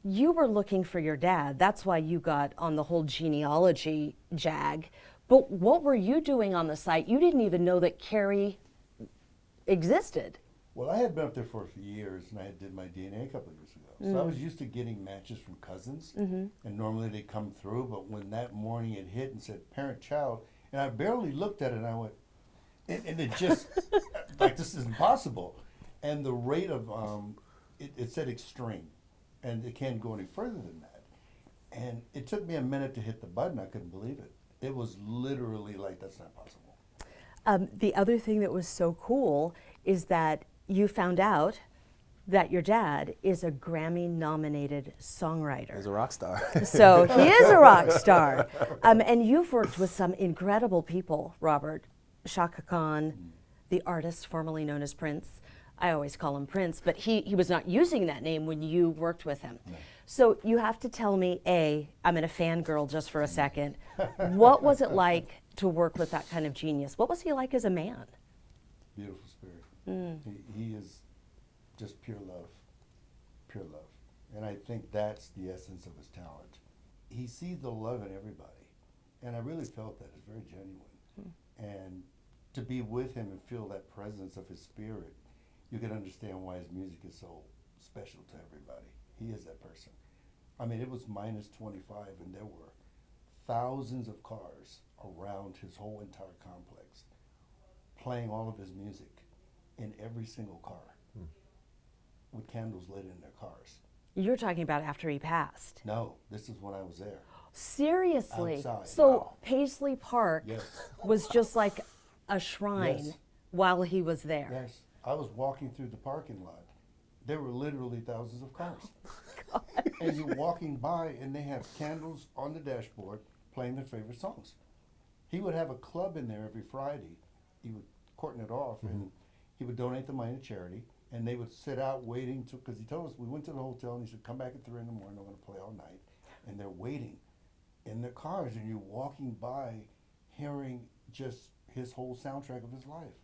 you were looking for your dad. That's why you got on the whole genealogy jag. But what were you doing on the site? You didn't even know that Carrie existed. Well, I had been up there for a few years, and I did my DNA a couple of years ago. So I was used to getting matches from cousins, and normally they come through. But when that morning it hit and said parent-child, and I barely looked at it, and I went, and it just, like, this is impossible. And the rate of, it said extreme, and it can't go any further than that. And it took me a minute to hit the button. I couldn't believe it. It was literally like, that's not possible. The other thing that was so cool is that you found out that your dad is a Grammy-nominated songwriter. He's a rock star. So he is a rock star. And you've worked with some incredible people, Robert. Chaka Khan, the artist formerly known as Prince. I always call him Prince, but he was not using that name when you worked with him. No. So you have to tell me, I'm in a fangirl just for a second, what was it like to work with that kind of genius? What was he like as a man? Beautiful spirit. He is just pure love, pure love. And I think that's the essence of his talent. He sees the love in everybody. And I really felt that. It's very genuine. And to be with him and feel that presence of his spirit, you can understand why his music is so special to everybody. He is that person. I mean, it was minus 25, and there were thousands of cars around his whole entire complex playing all of his music in every single car with candles lit in their cars. You're talking about after he passed. No, this is when I was there. Seriously? Outside. So Wow. Paisley Park Yes. was just like a shrine Yes. while he was there. Yes. I was walking through the parking lot. There were literally thousands of cars. And you're walking by, and they have candles on the dashboard playing their favorite songs. He would have a club in there every Friday. He would curtain it off, and he would donate the money to charity. And they would sit out waiting to, because he told us, we went to the hotel, and he said, come back at 3 in the morning, I'm going to play all night. And they're waiting in their cars, and you're walking by hearing just his whole soundtrack of his life.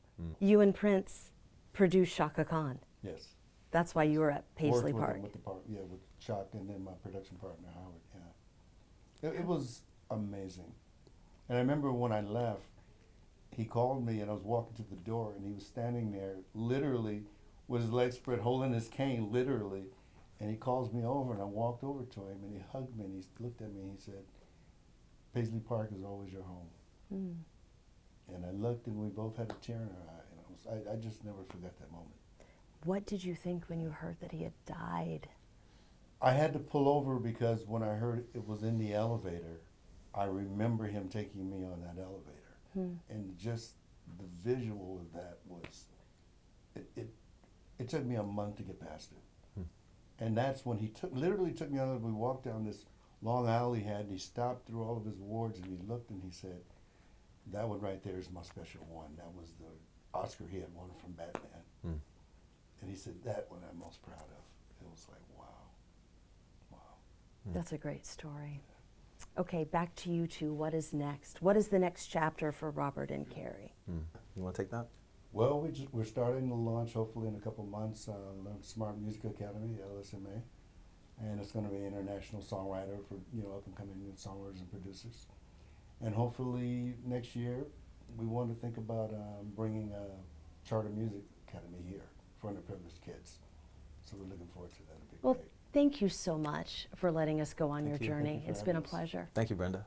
You and Prince produced Chaka Khan. Yes. That's why you were at Paisley Worked with Park. him with the with Chuck and then my production partner Howard. Yeah, it was amazing. And I remember when I left, he called me, and I was walking to the door, and he was standing there, literally, with his legs spread, holding his cane, literally. And he calls me over, and I walked over to him, and he hugged me, and he looked at me, and he said, "Paisley Park is always your home." And I looked, and we both had a tear in our eye, and I just never forgot that moment. What did you think when you heard that he had died? I had to pull over because when I heard it was in the elevator, I remember him taking me on that elevator. And just the visual of that was, it took me a month to get past it. And that's when he literally took me on, we walked down this long alley he had, and he stopped through all of his awards, and he looked and he said, that one right there is my special one. That was the Oscar he had won from Batman. And he said, that one I'm most proud of. It was like, wow. That's a great story. Okay, back to you two. What is next? What is the next chapter for Robert and Carrie? You want to take that? Well, we're starting to launch, hopefully in a couple months, Smart Music Academy, LSMA. And it's going to be an international songwriter for, up-and-coming songwriters and producers. And hopefully next year, we want to think about bringing a charter music academy here for underprivileged kids. So we're looking forward to that. It'll be great. Thank you so much for letting us go on your journey. It's been a pleasure. Thank you, Brenda.